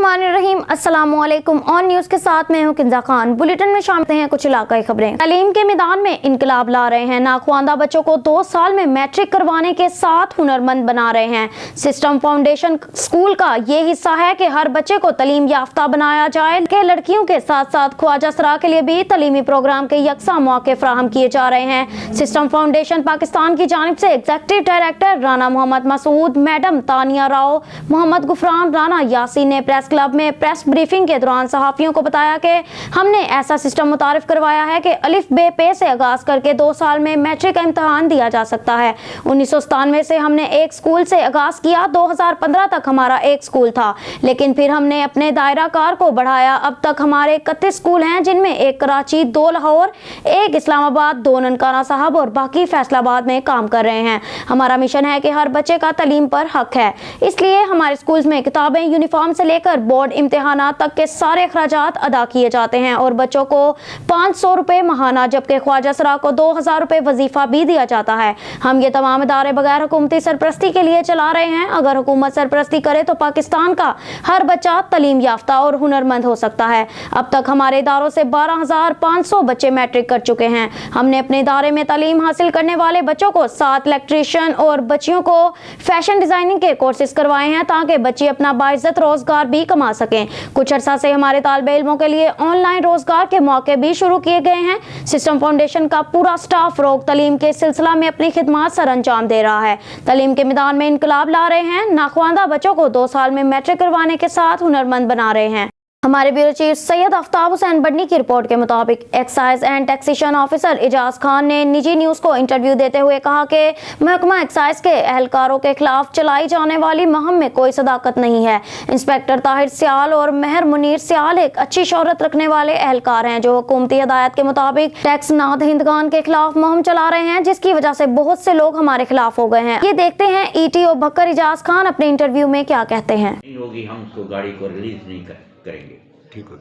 बिस्मिल्लाहिर्रहमानिर्रहीम। अस्सलामुअलैकुम। On news के साथ मैं हूं किंजा खान। बुलेटिन में शामिल हैं कुछ इलाकाई खबरें। तालीम के मैदान में इनकलाब ला रहे हैं। नाख्वानदा बच्चों को 2 साल में मैट्रिक करवाने के साथ हुनरमंद बना रहे हैं। सिस्टम फाउंडेशन स्कूल का ये हिस्सा है कि हर बच्चे को तालीम याफ्ता बनाया जाए कि लड़कियों के साथ साथ ख्वाजा सरा के लिए भी तालीमी प्रोग्राम के यकसा मौके फराहम किए जा रहे हैं। सिस्टम फाउंडेशन पाकिस्तान की जानिब से executive director Rana Mohammad Masood, madam Tania Rao, Mohammad Gufran Rana Yasin ने प्रेस क्लब में प्रेस ब्रीफिंग के दौरान सहाफियों को बताया कि हमने ऐसा सिस्टम मुतारिफ करवाया है कि अलिफ बे पे से आगाज करके 2 साल में मैट्रिक का इम्तहान दिया जा सकता है। 1997 से हमने एक स्कूल से आगाज किया। 2015 तक हमारा एक स्कूल था, लेकिन फिर हमने अपने दायरा कार को बढ़ाया। अब तक हमारे 31 स्कूल हैं, जिनमें एक कराची, 2 लाहौर, एक इस्लामाबाद, 2 ननकाना साहब और बाकी फैसलाबाद में काम कर रहे हैं। हमारा मिशन है कि हर बच्चे का तालीम पर हक है, इसलिए हमारे स्कूल्स में किताबें, यूनिफॉर्म से लेकर बोर्ड इम्तिहानात तक के सारे अखराजात अदा किए जाते हैं और बच्चों को 500 रुपए महाना, जबकि ख्वाजा सरा को 2000 रुपए वजीफा भी दिया जाता है। हम ये तमाम इदारे बगैर हुकूमती सरपरस्ती के लिए चला रहे हैं। अगर हुकूमत सरपरस्ती करे तो पाकिस्तान का हर बच्चा तालीम याफ्ता और हुनरमंद हो सकता है। अब तक हमारे इदारों से 12500 बच्चे मैट्रिक कर चुके हैं। हमने अपने इदारे में तालीम हासिल करने वाले बच्चों को 7 इलेक्ट्रीशियन और बच्चियों को फैशन डिजाइनिंग के कोर्सेज करवाए हैं, ताकि बच्चे अपना बाइज्जत रोजगार भी कमा सकें। कुछ अर्सा से हमारे तालिबे इल्मों के लिए ऑनलाइन रोजगार के मौके भी शुरू किए गए हैं। सिस्टम फाउंडेशन का पूरा स्टाफ रोग तालीम के सिलसिला में अपनी खिदमत सर अंजाम दे रहा है। तालीम के मैदान में इनकलाब ला रहे हैं। नाख्वानदा बच्चों को 2 साल में मैट्रिक करवाने के साथ हुनरमंद बना रहे हैं। हमारे ब्यूरो चीफ सैयद आफ्ताब हुसैन बडनी की रिपोर्ट के मुताबिक excise and taxation officer Ejaz Khan ने निजी न्यूज़ को इंटरव्यू देते हुए कहा कि महकमा एक्साइज के एहलकारों के खिलाफ चलाई जाने वाली मुहिम में कोई सदाकत नहीं है। इंस्पेक्टर ताहिर सियाल और मेहर मुनीर सियाल एक अच्छी शोहरत रखने वाले एहलकार हैं, जो हुकूमती हिदायत के मुताबिक टैक्स नादहिंदगान के खिलाफ मुहिम चला रहे हैं, जिसकी वजह से बहुत से लोग हमारे खिलाफ हो गए हैं। ये देखते हैं ETO बकर एजाज खान अपने इंटरव्यू में क्या कहते हैं। हम उसको गाड़ी को रिलीज नहीं करेंगे। ठीक हो।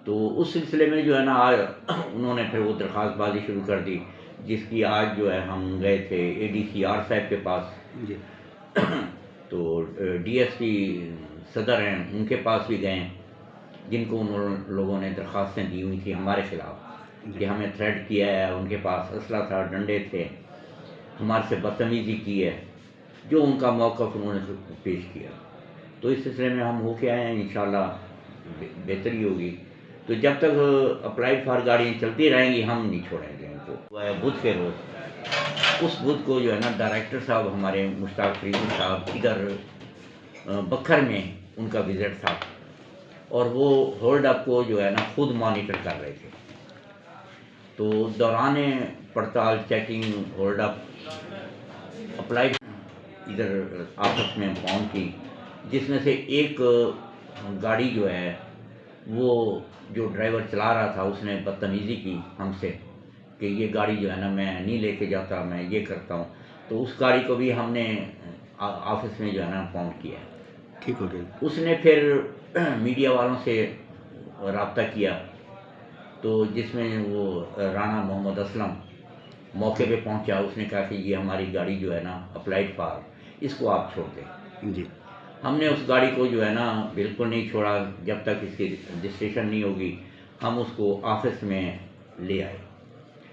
तो उस सिलसिले में जो है ना, आज उन्होंने फिर वो दरख्वास्तबाजी शुरू कर दी, जिसकी आज जो है हम गए थे ADCR साहब के पास जी। तो DSP सदर हैं, उनके पास भी गए, जिनको उन लोगों ने दरख्वास्तें दी हुई थी हमारे ख़िलाफ़ कि हमें थ्रेट किया है, उनके पास असला था, डंडे थे, हमारे से बदतमीज़ी की है, जो उनका मौक़िफ़ उन्होंने पेश किया। तो इस सिलसिले में हम होके आए हैं, इंशाल्लाह बेहतरी होगी। तो जब तक अप्लाइड फॉर गाड़ियाँ चलती रहेंगी, हम नहीं छोड़ेंगे उनको। बुध के रोज़, उस बुध को जो है ना, डायरेक्टर साहब हमारे मुश्ताक फरीदी साहब इधर बखर में उनका विज़िट था और वो होल्ड अप को जो है ना खुद मॉनिटर कर रहे थे। तो दौरान पड़ताल, चेकिंग, होल्ड अप, अप्लाइड इधर आपस में फाउंड की, जिसमें से एक गाड़ी जो है वो जो ड्राइवर चला रहा था, उसने बदतमीज़ी की हमसे कि ये गाड़ी जो है ना मैं नहीं लेके जाता, मैं ये करता हूँ। तो उस गाड़ी को भी हमने ऑफिस में जो है ना फाउंड किया। ठीक हो गया। उसने फिर मीडिया वालों से रब्ता किया, तो जिसमें वो राना मोहम्मद असलम मौके पे पहुंचा। उसने कहा कि ये हमारी गाड़ी जो है ना अप्लाइड फॉर, इसको आप छोड़ दें। जी। हमने उस गाड़ी को जो है ना बिल्कुल नहीं छोड़ा, जब तक इसकी रजिस्ट्रेशन नहीं होगी। हम उसको ऑफिस में ले आए।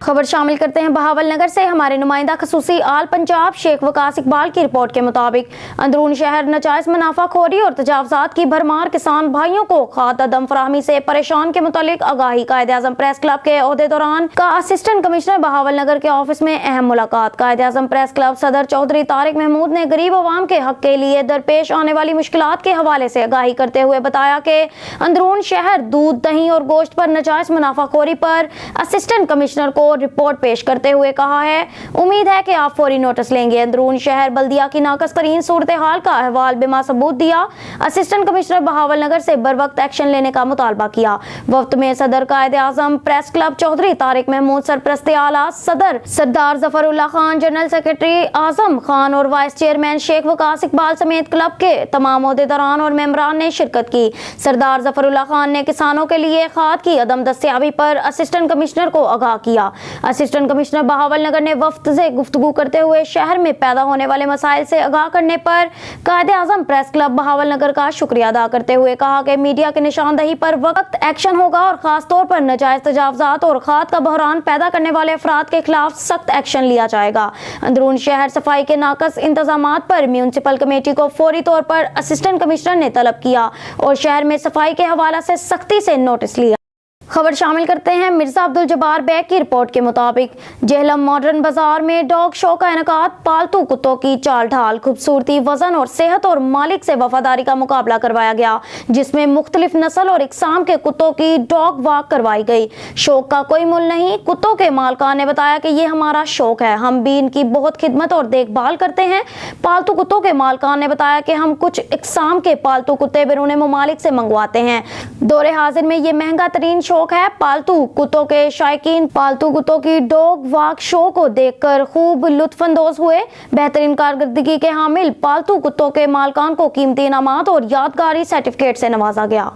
खबर शामिल करते हैं बहावल नगर से। हमारे नुमाइंदा खसूसी आल पंजाब शेख वकास इकबाल की रिपोर्ट के मुताबिक अंदरून शहर नजायज मुनाफाखोरी और तजावजात की भरमार किसान भाइयों को खाद अदम फराहमी से परेशान के मुतालिक आगाही। कायदे आजम प्रेस क्लब के ओहदे दौरान का असिस्टेंट कमिश्नर बहावल नगर के ऑफिस में अहम मुलाकात। कायदे आजम प्रेस क्लब सदर चौधरी तारिक महमूद ने गरीब अवाम के हक के लिए दरपेश आने वाली मुश्किलात के हवाले से आगाही करते हुए बताया कि अंदरून शहर दूध, दही और गोश्त पर नजायज मुनाफाखोरी पर असिस्टेंट कमिश्नर को रिपोर्ट पेश करते हुए कहा है, उम्मीद है कि आप फौरी नोटिस लेंगे। अंदरून शहर बल्दिया की नाकस तरीन सूरत हाल का अहवाल बिमा सबूत दिया। असिस्टेंट कमिश्नर बहावल नगर से बर वक्त एक्शन लेने का मुतालबा किया। वक्त में सदर कायदे आजम प्रेस क्लब चौधरी तारिक महमूद, सरपरस्ते आला सदर सरदार जफरुल्लाह खान, जनरल सेक्रेटरी आजम खान और वाइस चेयरमैन शेख वकास इकबाल समेत क्लब के तमाम ओहदेदारान और मेंबरान ने शिरकत की। सरदार जफरुल्लाह खान ने किसानों के लिए खाद की अदम दस्तयाबी पर असिस्टेंट कमिश्नर को आगाह किया। असिस्टेंट कमिश्नर बहावल नगर ने वफ्द से गुफ्तगू करते हुए शहर में पैदा होने वाले मसाइल से आगाह करने पर कायदे-आज़म प्रेस क्लब बहावल नगर का शुक्रिया अदा करते हुए कहा कि मीडिया की निशानदही पर वक्त एक्शन होगा और खास तौर पर नाजायज तजावजात और खाद का बहरान पैदा करने वाले अफराद के खिलाफ सख्त एक्शन लिया जाएगा। अंदरून शहर सफाई के नाकस इंतजामात पर म्यूनिसिपल कमेटी को फौरी तौर पर असिस्टेंट कमिश्नर ने तलब किया और शहर में सफाई के हवाले से सख्ती से नोटिस लिया। खबर शामिल करते हैं मिर्जा अब्दुल जब्बार बेग की रिपोर्ट के मुताबिक जेहलम मॉडर्न बाजार में डॉग शो का इनेकाद पालतू कुत्तों की चाल ढाल, खूबसूरती, वजन और सेहत और मालिक से वफादारी का मुकाबला करवाया गया, जिसमें मुख्तलिफ नस्ल और इकसाम के कुत्तों की डॉग वॉक करवाई गई। शौक का कोई मुल नहीं। कुत्तों के मालकान ने बताया कि ये हमारा शौक है, हम भी इनकी बहुत खिदमत और देखभाल करते हैं। पालतू कुत्तों के मालकान ने बताया कि हम कुछ इकसाम के पालतू कुत्ते बैरून ममालिक से मंगवाते हैं। दौरे हाजिर में ये महंगा तरीन शौक है। पालतू कुत्तों के शायकीन पालतू कुत्तों की डॉग वॉक शो को देखकर खूब लुत्फानंदोज हुए। बेहतरीन कारकर्दगी के हामिल पालतू कुत्तों के मालकान को कीमती इनामात और यादगारी सर्टिफिकेट से नवाजा गया।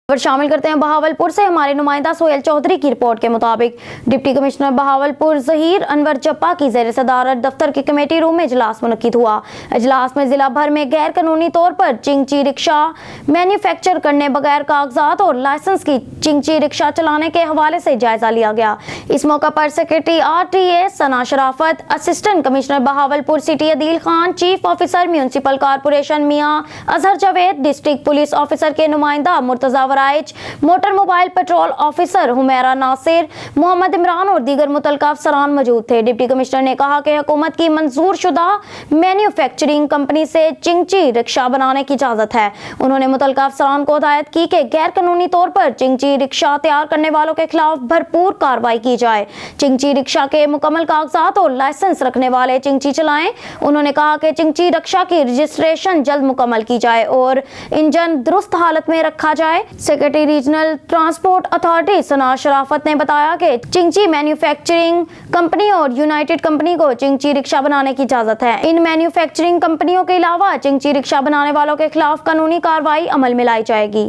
और शामिल करते हैं बहावलपुर से हमारे नुमाइंदा सोहेल चौधरी की रिपोर्ट के मुताबिक डिप्टी कमिश्नर बहावलपुर ज़हीर अनवर जप्पा की ज़ेर सदारत दफ्तर के कमेटी रूम में इजलास मुनक्किद हुआ। इजलास में जिला भर में गैर कानूनी तौर पर चिंगची रिक्शा मैन्युफैक्चर करने बगैर कागजात और लाइसेंस की चिंगची रिक्शा चलाने के हवाले से जायजा लिया गया। इस मौका पर secretary RTA Sana Sharafat, assistant commissioner Bahawalpur city Adeel Khan, chief officer municipal corporation Mian Azhar Javed, district police officer के नुमाइंदा Murtaza Waraich, motor mobile patrol officer Humaira Nasir, Mohammad Imran और दीगर मुतल्लिका अफसरान मौजूद थे। डिप्टी कमिश्नर ने कहा कि हुकूमत की मंजूर शुदा मैन्युफैक्चरिंग कंपनी से चिंगची रिक्शा बनाने की इजाजत है। उन्होंने मुतल्लिका अफसरान को हिदायत की कि गैर कानूनी तौर पर चिंगची रिक्शा तैयार करने वालों के खिलाफ भरपूर कार्रवाई की जाए। चिंगची रिक्शा के मुकम्मल कागजात और लाइसेंस रखने वाले चिंगची चलाएं। उन्होंने कहा कि चिंगची रिक्शा की रजिस्ट्रेशन जल्द मुकम्मल की जाए और इंजन दुरुस्त हालत में रखा जाए। सेक्रेटरी रीजनल ट्रांसपोर्ट अथॉरिटी सना शराफत ने बताया कि चिंगची मैन्युफैक्चरिंग कंपनी और यूनाइटेड कंपनी को चिंगची रिक्शा बनाने की इजाजत है। इन मैन्युफैक्चरिंग कंपनियों के अलावा चिंगची रिक्शा बनाने वालों के खिलाफ कानूनी कार्रवाई अमल में लाई जाएगी।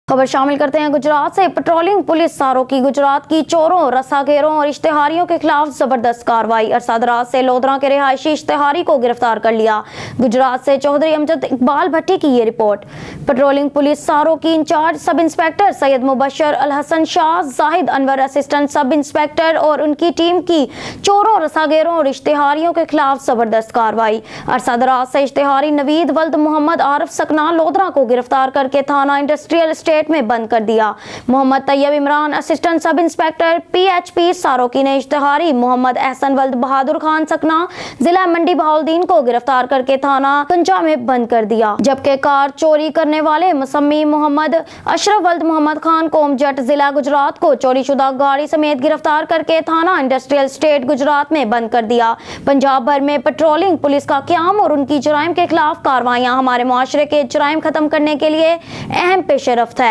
खबर शामिल करते हैं गुजरात से। पेट्रोलिंग पुलिस सारो की गुजरात की चोरों, रस्साखेरों और इश्तेहारियों के खिलाफ जबरदस्त कार्रवाई। अरसादराज से लोधरा के रिहायशी इश्तेहारी को गिरफ्तार कर लिया। गुजरात से चौधरी अमजद इकबाल भट्टी की ये रिपोर्ट। पेट्रोलिंग पुलिस सारो की incharge sub inspector Syed Mubashir al Hassan Shah, Zahid Anwar assistant sub inspector और उनकी टीम की चोरों, रस्साखेरों और इश्तेहारियों के खिलाफ जबरदस्त कार्रवाई। अरसादराज से इश्तेहारी नवीद वल्द मोहम्मद आरिफ सकना लोधरा को गिरफ्तार करके थाना इंडस्ट्रियल स्टेट में बंद कर दिया। Mohammad Tayyab Imran assistant sub inspector PHP सारोकी ने इश्तेहारी मोहम्मद एहसन वल्द बहादुर खान सकना जिला मंडी बहाउद्दीन को गिरफ्तार करके थाना कंजा में बंद कर दिया। जबकि कार चोरी करने वाले मुसम्मी मोहम्मद अशरफ वल्द मोहम्मद खान कोमजट जिला गुजरात को चोरीशुदा गाड़ी समेत गिरफ्तार करके थाना इंडस्ट्रियल स्टेट गुजरात में बंद कर दिया। पंजाब भर में पेट्रोलिंग पुलिस का क़याम और उनकी जराइम के खिलाफ कार्रवाइयां हमारे मुआशरे के जराइम खत्म करने के लिए अहम पेशरफ्त है।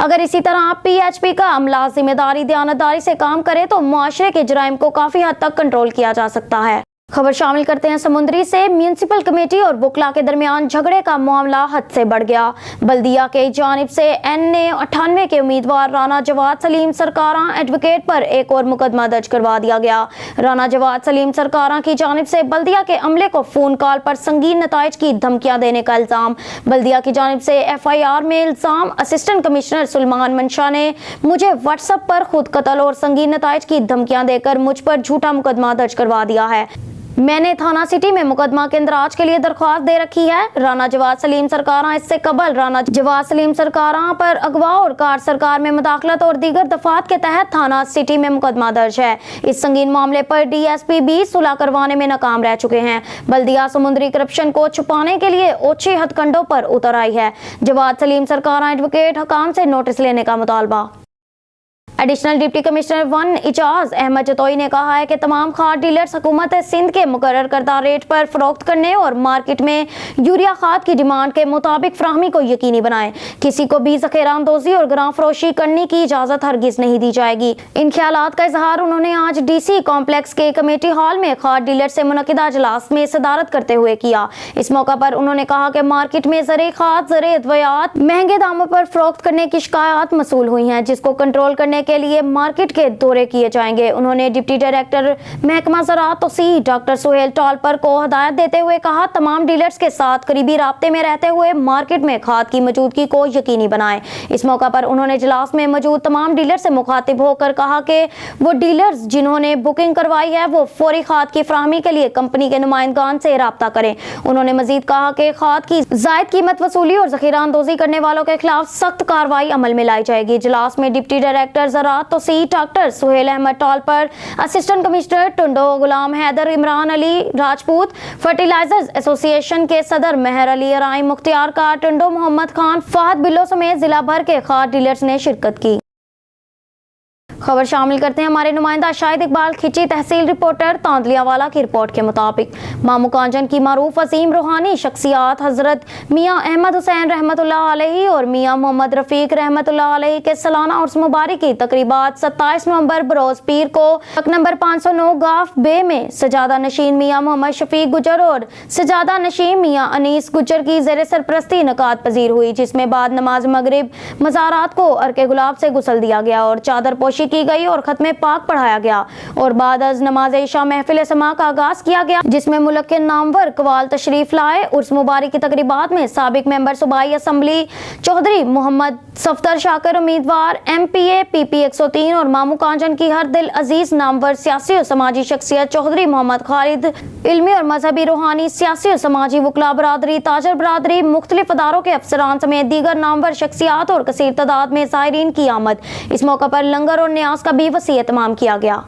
अगर इसी तरह PHP का अमला जिम्मेदारी दयानतदारी से काम करे तो मुआशरे के जराइम को काफी हद तक कंट्रोल किया जा सकता है। खबर शामिल करते हैं समुंदरी से। म्यूनिसिपल कमेटी और वकला के दरमियान झगड़े का मामला हद से बढ़ गया। बल्दिया के जानिब से NA 98 के उम्मीदवार राना जवाद सलीम सरकारा एडवोकेट पर एक और मुकदमा दर्ज करवा दिया गया। राना जवाद सलीम सरकारा की जानिब से बल्दिया के अमले को फोन कॉल पर संगीन नताइज की धमकियां देने का इल्जाम। बल्दिया की जानिब से FIR में इल्जाम। असिस्टेंट कमिश्नर सुलेमान मंशा ने मुझे व्हाट्सएप पर खुद कत्ल और संगीन नताइज की धमकियां देकर मुझ पर झूठा मुकदमा दर्ज करवा दिया है। मैंने थाना सिटी में मुकदमा के इंदराज के लिए दरख्वास्त दे रखी है। राना जवाद सलीम सरकारा इससे कबल राना जवाद सलीम सरकारा पर अगवा और कार सरकार में मुदाखलत और दीगर दफात के तहत थाना सिटी में मुकदमा दर्ज है। इस संगीन मामले पर DSP भी सुलह करवाने में नाकाम रह चुके हैं। बल्दिया समुद्री करप्शन को छुपाने के लिए ओछे हथकंडों पर उतर आई है। जवाद सलीम सरकारा एडवोकेट हकाम से नोटिस लेने का मुतालबा। Additional deputy commissioner 1 Ijaz Ahmed Jatoi ने कहा है कि तमाम खाद डीलर्स हुकूमत सिंध के मुकर्रर करदा रेट पर फरोख्त करने और मार्केट में यूरिया खाद की डिमांड के मुताबिक फराहमी को यकीनी बनाएं। किसी को भी ज़ख़ीरा अंदोज़ी और ग्रां फरोशी करने की इजाज़त हरगिज़ नहीं दी जाएगी। इन ख्यालात का इजहार उन्होंने आज DC कॉम्प्लेक्स के कमेटी हॉल में खाद डीलर से मुनक़िदा इजलास में सदारत करते हुए किया। इस मौका पर उन्होंने कहा कि मार्केट में ज़रे खाद, ज़रे अद्वियात महंगे दामों पर फरोख्त करने की शिकायत मसूल हुई हैं, जिसको कंट्रोल करने के के लिए मार्केट के दौरे किए जाएंगे। उन्होंने डिप्टी डायरेक्टर महकमा ज़राअत तौसीह डॉक्टर सुहेल टॉलपर को हदायत देते हुए कहा, तमाम डीलर्स के साथ करीबी राब्ते में रहते हुए मार्केट में खाद की मौजूदगी को यकीनी बनाएं। इस मौका पर उन्होंने इजलास में मौजूद तमाम डीलर से मुखातिब होकर कहा कि वो डीलर्स जिन्होंने बुकिंग करवाई है वो फौरी खाद की फराहमी के लिए कंपनी के नुमाइंदगान से राब्ता करें। उन्होंने मजीद कहा कि खाद की जायद कीमत वसूली और जखीरा अंदोजी करने वालों के खिलाफ सख्त कार्रवाई अमल में लाई जाएगी। इजलास में डिप्टी डायरेक्टर ज़राअत तौसीह doctor Sohail Ahmed Talpur, assistant commissioner Tando Ghulam Haider, Imran Ali Rajput, fertilisers association के सदर मेहर अली अराई, मुख्तियार का टुंडो, मोहम्मद खान, फहद बिल्लो समेत जिला भर के खाद डीलर्स ने शिरकत की। खबर शामिल करते हैं हमारे नुमाइंदा शाहिद इकबाल खिची तहसील रिपोर्टर तांदलियावाला की रिपोर्ट के मुताबिक मामू कांजन की मारूफ अजीम रूहानी शख्सियात हजरत मियाँ अहमद हुसैन रहमतुल्लाह अलैहि और मियाँ मोहम्मद रफीक रहमतुल्लाह अलैहि के सालाना उर्स मुबारक की तकरीबात 27 नवंबर बरोज पीर को नंबर 509 गाफ बे में सजादा नशीन मियाँ मोहम्मद शफीक गुजर और सजादा नशीन मियाँ अनीस गुजर की जेर सरपरस्ती इनकाद पजीर हुई, जिसमें बाद नमाज मगरिब मज़ारात को अर्के गुलाब से गुसल दिया गया और चादर पोशी की गई और खत्मे पाक पढ़ाया गया और बाद अज नमाज इशा महफिल समा का आगाज किया गया, जिसमें मुल्क के नामवर कवाल तशरीफ लाए। उर्स मुबारक की तकरीबात में साबिक मेंबर सूबाई असम्बली चौधरी मोहम्मद सफदर शाकिर, उम्मीदवार MPA PP 103 और मामू कांजन की हर दिल अजीज नामवर सियासी और समाजी शख्सियत चौधरी मोहम्मद खालिद, इल्मी और मजहबी रूहानी सियासी और समाजी वकला बरादरी, ताजर बरादरी, मुख्तलिफ अदारों के अफसरान समेत दीगर नामवर शख्सियात और कसीर तादाद में ज़ायरीन की आमद। इस मौका पर लंगर और न्यास का भी वसी एहतमाम किया गया।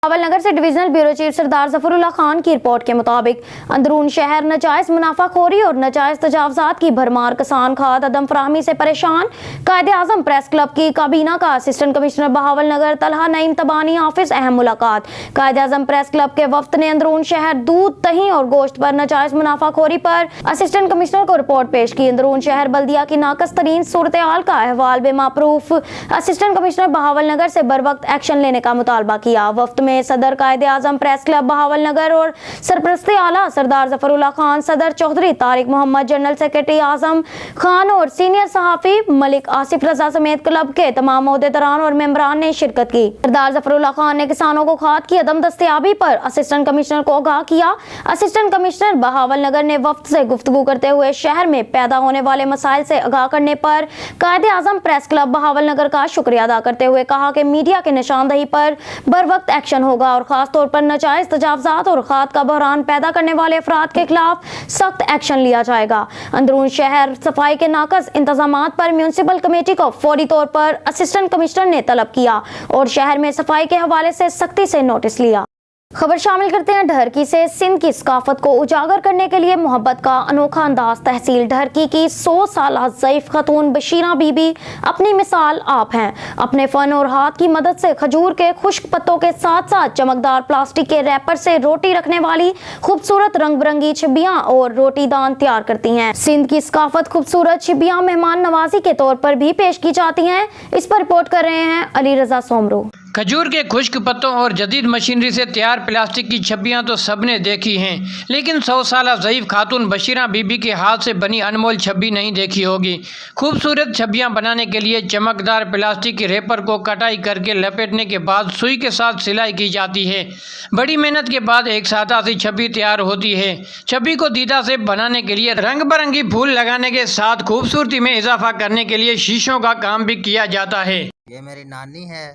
बहावल नगर से डिवीजनल ब्यूरो चीफ सरदार जफरुल्लाह खान की रिपोर्ट के मुताबिक अंदरून शहर नजायज मुनाफाखोरी और नजायज तजावजात की भरमार, किसान खाद अदम फराहमी से परेशान। कायदे आजम प्रेस क्लब की काबीना का असिस्टेंट कमिश्नर बहावल नगर तलहा नईम तबानी ऑफिस अहम मुलाकात। कायदे आजम प्रेस क्लब के वफ्द ने अंदरून शहर दूध, दही और गोश्त पर नजायज मुनाफाखोरी पर असिस्टेंट कमिश्नर को रिपोर्ट पेश की। अंदरून शहर बल्दिया की नाकस तरीन सूरत हाल का अहवाल बेमाप्रूफ असिस्टेंट कमिश्नर बहावल नगर से बर वक्त एक्शन लेने का मुतालबा किया। वफ्द में सदर कायदे आजम प्रेस क्लब बहावल नगर और सरपरस्ती आला सरदार जफरुल्लाह खान, सदर चौधरी तारिक मोहम्मद, जनरल सेक्रेटरी आजम खान और सीनियर सहाफी मलिक आसिफ रजा समेत क्लब के तमाम ओहदेदारान और मेंबरान ने शिरकत की। सरदार जफरुल्लाह खान ने किसानों को खाद की अदम दस्तयाबी पर असिस्टेंट कमिश्नर को आगाह किया। असिस्टेंट कमिश्नर बहावल नगर ने वफ्द से गुफ्तगू करते हुए शहर में पैदा होने वाले मसाइल से आगाह करने पर कायदे आजम प्रेस क्लब बहावल नगर का शुक्रिया अदा करते हुए कहा कि मीडिया के निशानदही पर बर वक्त एक्शन होगा और खास तौर पर नाजायज तजावजात और खाद का बहरान पैदा करने वाले अफराद के खिलाफ सख्त एक्शन लिया जाएगा। अंदरून शहर सफाई के नाकस इंतजामात पर म्यूनिसिपल कमेटी को फौरी तौर पर असिस्टेंट कमिश्नर ने तलब किया और शहर में सफाई के हवाले से सख्ती से नोटिस लिया। खबर शामिल करते हैं ढरकी से। सिंध की सकाफत को उजागर करने के लिए मोहब्बत का अनोखा अंदाज। तहसील ढरकी की 100 साल ज़ईफ खतून बशीरा बीबी अपनी मिसाल आप हैं। अपने फन और हाथ की मदद से खजूर के खुश्क पत्तों के साथ साथ चमकदार प्लास्टिक के रैपर से रोटी रखने वाली खूबसूरत रंग बिरंगी छिबियाँ और रोटी दान तैयार करती हैं। सिंध की सकाफत खूबसूरत छिबियाँ मेहमान नवाजी के तौर पर भी पेश की जाती हैं। इस पर रिपोर्ट कर रहे हैं अली रजा सोमरू। खजूर के खुश्क पत्तों और जदीद मशीनरी से तैयार प्लास्टिक की छब्बियाँ तो सबने देखी हैं, लेकिन 100 साल ज़ईफ खातून बशीरा बीबी के हाथ से बनी अनमोल छब्बी नहीं देखी होगी। खूबसूरत छब्बियाँ बनाने के लिए चमकदार प्लास्टिक के रेपर को कटाई करके लपेटने के बाद सुई के साथ सिलाई की जाती है। बड़ी मेहनत के बाद एक सादा सी छब्बी तैयार होती है। छब्बी को दीदा से बनाने के लिए रंग बिरंगी फूल लगाने के साथ खूबसूरती में इजाफा करने के लिए शीशों का काम भी किया जाता है। ये मेरी नानी है,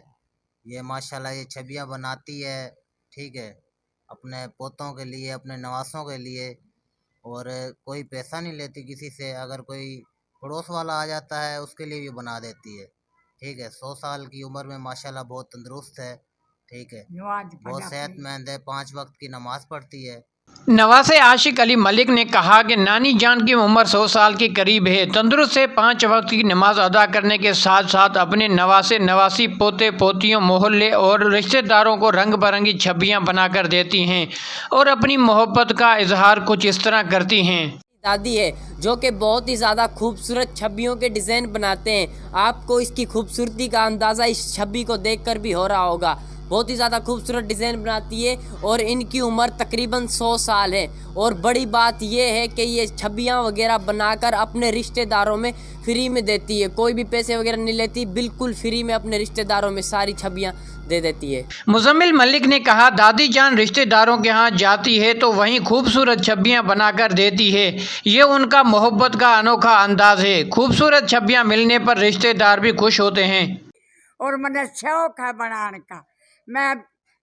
ये माशाल्लाह ये छबियाँ बनाती है, ठीक है, अपने पोतों के लिए, अपने नवासों के लिए, और कोई पैसा नहीं लेती किसी से। अगर कोई पड़ोस वाला आ जाता है उसके लिए भी बना देती है, ठीक है। 100 साल की उम्र में माशाल्लाह बहुत तंदुरुस्त है, ठीक है, बहुत सेहतमंद है, 5 वक्त की नमाज पढ़ती है। नवासे आशिक अली मलिक ने कहा कि नानी जान की उम्र 100 साल के करीब है। तंदुरुस्त से 5 वक्त की नमाज अदा करने के साथ साथ अपने नवासे नवासी पोते पोतियों मोहल्ले और रिश्तेदारों को रंग बिरंगी छब्बियाँ बनाकर देती हैं और अपनी मोहब्बत का इजहार कुछ इस तरह करती हैं। दादी है जो कि बहुत ही ज़्यादा खूबसूरत छब्बियों के डिज़ाइन बनाते हैं। आपको इसकी खूबसूरती का अंदाज़ा इस छब्बी को देखकर भी हो रहा होगा। बहुत ही ज़्यादा खूबसूरत डिज़ाइन बनाती है और इनकी उम्र तकरीबन 100 साल है। और बड़ी बात ये है कि ये छबियाँ वगैरह बनाकर अपने रिश्तेदारों में फ्री में देती है, कोई भी पैसे वगैरह नहीं लेती, बिल्कुल फ्री में अपने रिश्तेदारों में सारी छबियाँ दे देती है। मुजम्मिल मलिक ने कहा, दादी जान रिश्तेदारों के यहाँ जाती है तो वहीं खूबसूरत छबियाँ बनाकर देती है। ये उनका मोहब्बत का अनोखा अंदाज है। खूबसूरत छबियाँ मिलने पर रिश्तेदार भी खुश होते हैं। और मैंने शौक है बनाने का, मैं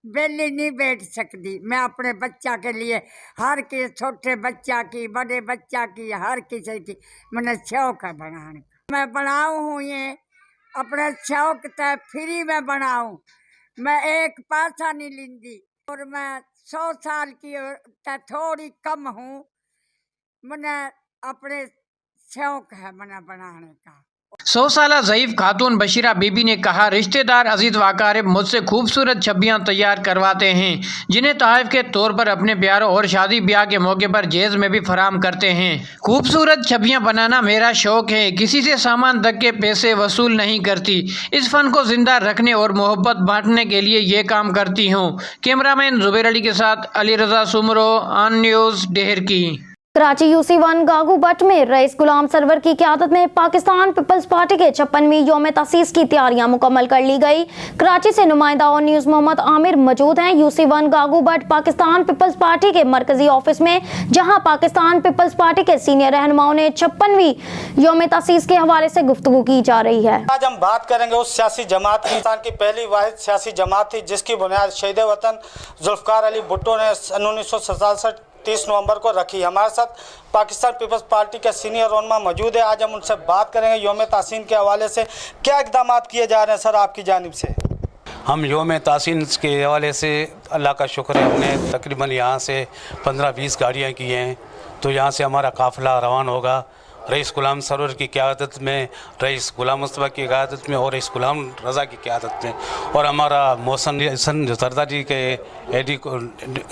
बेली नहीं बैठ सकती, मैं अपने बच्चा के लिए हर की, छोटे बच्चा की, बड़े बच्चा की, हर किसी की मैंने शौक है बनाने का। मैं बनाऊँ हूँ ये अपने शौक तय फ्री में बनाऊँ, मैं एक पैसा नहीं लेंदी और मैं 100 साल की तय थोड़ी कम हूँ, मैंने अपने शौक है मैंने बनाने का। 100 साला ज़ईफ़ खातून बशीरा बीबी ने कहा, रिश्तेदार अजीज़ वाक़ारिब मुझसे खूबसूरत छबियाँ तैयार करवाते हैं, जिन्हें तोहफ़े के तौर पर अपने प्यारों और शादी ब्याह के मौके पर जेज़ में भी फराम करते हैं। खूबसूरत छबियाँ बनाना मेरा शौक़ है, किसी से सामान तक के पैसे वसूल नहीं करती। इस फ़न को ज़िंदा रखने और मोहब्बत बांटने के लिए ये काम करती हूँ। कैमरामैन ज़ुबैर अली के साथ अली रज़ा सुमरो, ऑन न्यूज़ डेहर की। कराची UC1 गागू बट में रईस गुलाम सरवर की क़यादत में पाकिस्तान पीपल्स पार्टी के 56वीं यौम तसीस की तैयारियां मुकम्मल कर ली गई। कराची से नुमाइंदा और न्यूज़ मोहम्मद आमिर मौजूद हैं। UC1 गागू बट पाकिस्तान पीपल्स पार्टी के मरकजी ऑफिस में, जहां पाकिस्तान पीपल्स पार्टी के सीनियर रहनुमाओं ने 56वीं यौम तसीस के हवाले से गुफ्तगू की जा रही है। आज हम बात करेंगे उस सियासी जमात की, पाकिस्तान की पहली वाहिद सियासी जमात थी जिसकी बुनियाद शहीद वतन जुल्फ़िकार अली भुट्टो ने 1967 30 नवंबर को रखी। हमारे साथ पाकिस्तान पीपल्स पार्टी के सीनियर रहनुमा मौजूद है। आज हम उनसे बात करेंगे यौम तासीन के हवाले से क्या इक़दाम किए जा रहे हैं सर आपकी जानिब से। हम यौम तासीन के हवाले से अल्लाह का शुक्र है, हमने तकरीबन यहाँ से 15-20 गाड़ियाँ की हैं, तो यहाँ से हमारा काफ़िला रवान होगा। रईस गुलाम सरवर की क़यादत में, रईस गुलाम मुस्तफ़ा की क़यादत में और रईस गुलाम रज़ा की क़यादत में, और हमारा मोहसिन हसन सरदारी के एडी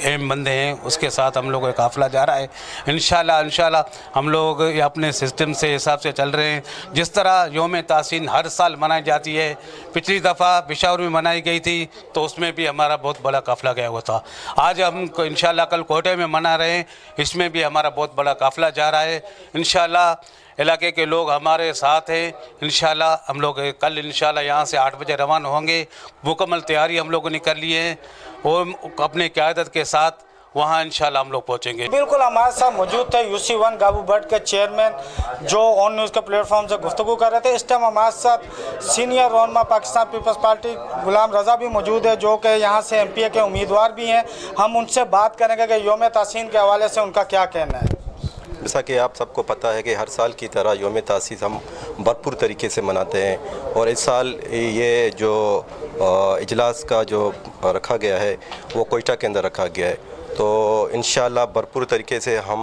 एम बंदे हैं, उसके साथ हम लोग का काफ़िला जा रहा है। इंशाल्लाह हम लोग अपने सिस्टम से हिसाब से चल रहे हैं। जिस तरह यौम तासीन हर साल मनाई जाती है, पिछली दफ़ा पेशावर में मनाई गई थी तो उसमें भी हमारा बहुत बड़ा काफ़िला गया हुआ था। आज हम इंशाल्लाह कल कोटे में मना रहे हैं, इसमें भी हमारा बहुत बड़ा काफ़िला जा रहा है। इंशाल्लाह इलाके के लोग हमारे साथ हैं। इंशाल्लाह हम लोग कल इंशाल्लाह यहाँ से 8 बजे रवाना होंगे। मुकम्मल तैयारी हम लोगों ने कर ली है और अपने क़यादत के साथ वहाँ इंशाल्लाह हम लोग पहुँचेंगे। बिल्कुल हमारे साथ मौजूद थे UC1 गाबू बट के चेयरमैन जो ऑन न्यूज़ के प्लेटफॉर्म से गुफ्तगू कर रहे थे। इस टाइम हमारे साथ सीनियर रहनुमा पाकिस्तान पीपल्स पार्टी गुलाम रज़ा भी मौजूद है जो कि यहाँ से MPA के उम्मीदवार भी हैं। हम उनसे बात करेंगे कि यौम तासीन के हवाले से उनका क्या कहना है। जैसा कि आप सबको पता है कि हर साल की तरह यौम तासीस हम भरपूर तरीके से मनाते हैं और इस साल ये जो इजलास का जो रखा गया है वो कोयटा के अंदर रखा गया है। तो इंशाअल्लाह भरपूर तरीके से हम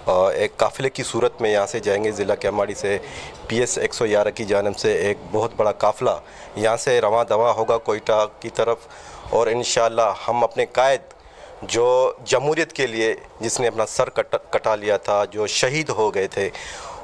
एक काफ़िले की सूरत में यहाँ से जाएंगे। ज़िला कैमाड़ी से PS 111 की जानिब से एक बहुत बड़ा काफ़िला यहाँ से रवां दवा होगा कोयटा की तरफ, और इंशाअल्लाह हम अपने कायद जो जमहूरियत के लिए जिसने अपना सर कटा लिया था, जो शहीद हो गए थे,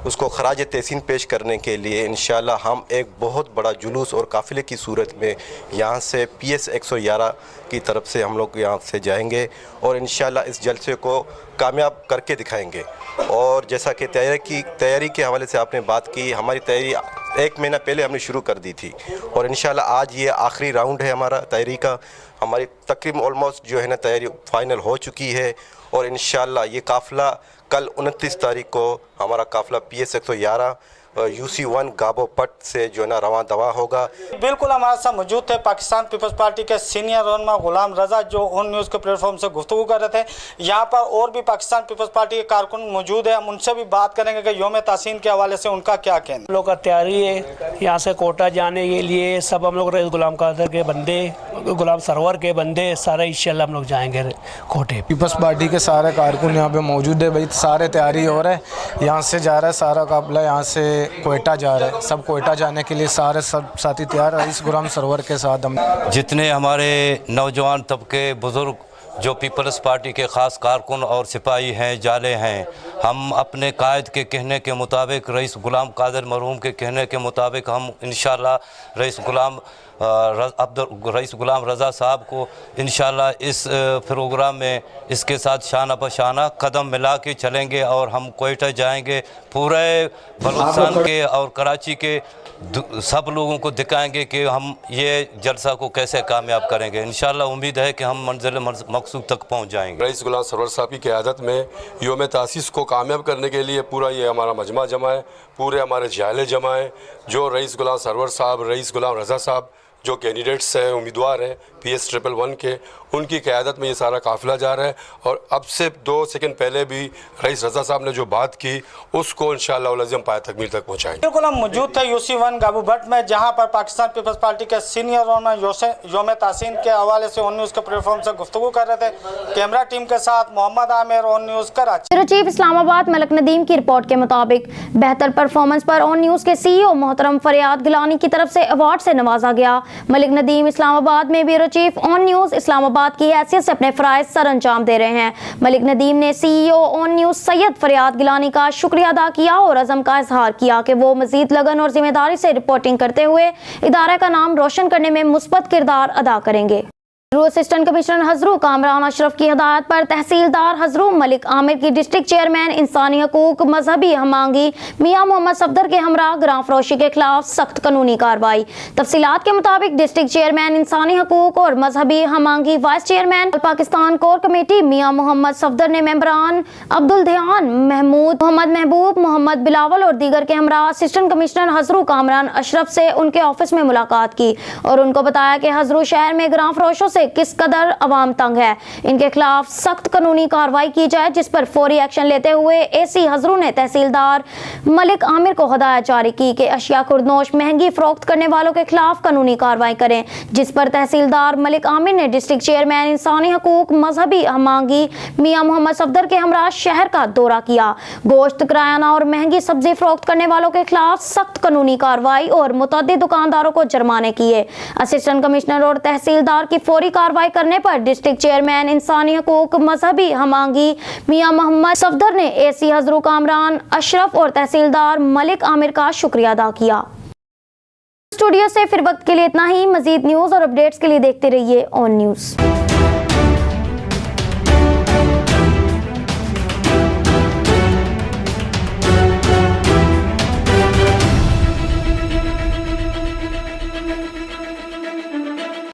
उसको खराज तहसीन पेश करने के लिए इंशाअल्लाह हम एक बहुत बड़ा जुलूस और काफ़िले की सूरत में यहाँ से PS 111 की तरफ से हम लोग यहाँ से जाएंगे और इंशाअल्लाह इस जलसे को कामयाब करके दिखाएंगे। और जैसा कि तैयारी के हवाले से आपने बात की, हमारी तैयारी 1 महीना पहले हमने शुरू कर दी थी और इंशाअल्लाह आज ये आखिरी राउंड है हमारा तैयारी का। हमारी तकरीबन ऑलमोस्ट जो है ना तैयारी फाइनल हो चुकी है और इंशाअल्लाह ये काफ़िला कल 29 तारीख को हमारा काफ़िला PS 111 UC1 गाबो पट से जो है ना रवां दवा होगा। बिल्कुल हमारे साथ मौजूद थे पाकिस्तान पीपल्स पार्टी के सीनियर रहनुमा गुलाम रज़ा जो ऑन न्यूज़ के प्लेटफॉर्म से गुफ्तगू कर रहे थे। यहाँ पर और भी पाकिस्तान पीपल्स पार्टी के कारकुन मौजूद है, हम उनसे भी बात करेंगे कि यौम तासीन के हवाले से उनका क्या कहना। हम लोग का तैयारी है यहाँ से कोटा जाने के लिए, सब हम लोग रईस गुलाम कादर के बंदे, गुलाम सरवर के बंदे सारे इंशाल्लाह हम लोग जाएंगे कोटे। पीपल्स पार्टी के सारे कारकुन यहाँ पे मौजूद है भाई, सारे तैयारी हो रहे हैं। यहाँ से जा रहा है सारा काफिला, यहाँ से कोयटा जा रहा है, सब कोयटा जाने के लिए सारे सब साथी तैयार है। इस गुलाम सरवर के साथ हम जितने हमारे नौजवान तबके बुज़ुर्ग जो पीपल्स पार्टी के ख़ास कारकुन और सिपाही हैं, जाले हैं, हम अपने कायद के कहने के मुताबिक, रईस गुलाम कादिर मरहूम के कहने के मुताबिक हम इंशाल्लाह रईस गुलाम रज़ा साहब को इंशाल्लाह इस प्रोग्राम में इसके साथ शाना बशाना कदम मिला के चलेंगे और हम कोयटा जाएंगे। पूरे बलूचिस्तान के और कराची के सब लोगों को दिखाएंगे कि हम ये जलसा को कैसे कामयाब करेंगे। इंशाल्लाह उम्मीद है कि हम मंजिल मकसूद तक पहुंच जाएंगे। रईस गुलाम सरवर साहब की क़यादत में योम तासीस को कामयाब करने के लिए पूरा ये हमारा मजमा जमा है, पूरे हमारे जाले जमा है। जो रईस गुलाम सरवर साहब, रईस गुलाम रज़ा साहब जो कैंडिडेट्स हैं, उम्मीदवार हैं PS111 के, उनकी क़यादत में ये सारा काफ़िला जा रहा है। और अब से 2 सेकंड पहले भी रईस रज़ा साहब ने जो बात की उसको इंशाअल्लाह हम पाया तकमील तक पहुँचाएंगे। बिल्कुल हम मौजूद थे UC1 गाबू भट्ट में, जहाँ पर पाकिस्तान पीपल्स पार्टी के सीनियर योम तासीन के हवाले से ऑन न्यूज़ के प्लेटफॉर्म से गुफ्तगू कर रहे थे। कैमरा टीम के साथ Mohammad Amir, on news Karachi. Bureau chief Islamabad Malik Nadeem की रिपोर्ट के मुताबिक बेहतर परफॉर्मेंस पर ऑन न्यूज़ के CEO मोहतरम फरियाद गिलानी की तरफ से अवार्ड से नवाजा गया। मलिक नदीम इस्लामाबाद में bureau chief on news Islamabad की हैसियत से अपने फ़राइज़ सर अंजाम दे रहे हैं। मलिक नदीम ने CEO ऑन न्यूज़ सैयद फरियाद गिलानी का शुक्रिया अदा किया और अज़म का इजहार किया कि वो मज़ीद लगन और जिम्मेदारी से रिपोर्टिंग करते हुए इदारे का नाम रोशन करने में मुस्बत किरदार अदा करेंगे। असिस्टेंट कमिश्नर हजरू कामरान अशरफ की हदायत पर तहसीलदार हजरू मलिक आमिर की डिस्ट्रिक्ट चेयरमैन इंसानी हकूक मजहबी हमांगी मियां मोहम्मद सफदर के हमरा ग्राम फरोशी के खिलाफ सख्त कानूनी कार्रवाई। तफसीलात के मुताबिक डिस्ट्रिक्ट चेयरमैन इंसानी हकूक और मजहबी हमांगी vice chairman Pakistan core committee Mian Mohammad Safdar ने मेंबरान अब्दुल ध्यान महमूद, मोहम्मद महबूब, मोहम्मद बिलावल और दीगर के हमरा असिस्टेंट कमिश्नर हजरू कामरान अशरफ से उनके ऑफिस में मुलाकात की और उनको बताया कि हजरू शहर में ग्राम फरोशों से किस कदर अवाम तंग है, इनके खिलाफ सख्त कानूनी कार्रवाई की जाए, जिस पर फौरी एक्शन लेते हुए AC हजरू ने तहसीलदार मलिक आमिर को हदायत जारी की कि अशिया खुर्दनोश महंगी फरोख्त करने वालों के खिलाफ कानूनी कार्रवाई करें, जिस पर तहसीलदार मलिक आमिर ने डिस्ट्रिक्ट चेयरमैन इंसानी हकूक मजहबी हमांगी मियां मोहम्मद सफदर के हमरा शहर का दौरा किया। गोश्त, किरायाना और महंगी सब्जी फरोख्त करने वालों के खिलाफ सख्त कानूनी कार्रवाई और मुतअद्दिद दुकानदारों को जुर्माने किए। असिस्टेंट कमिश्नर और तहसीलदार की फौरी कार्रवाई करने पर डिस्ट्रिक्ट चेयरमैन इंसानी हकूक मजहबी हमांगी मियां मोहम्मद सफदर ने AC हजरू कामरान अशरफ और तहसीलदार मलिक आमिर का शुक्रिया अदा किया। स्टूडियो से फिर वक्त के लिए इतना ही। मजीद न्यूज़ और अपडेट्स के लिए देखते रहिए ऑन न्यूज़।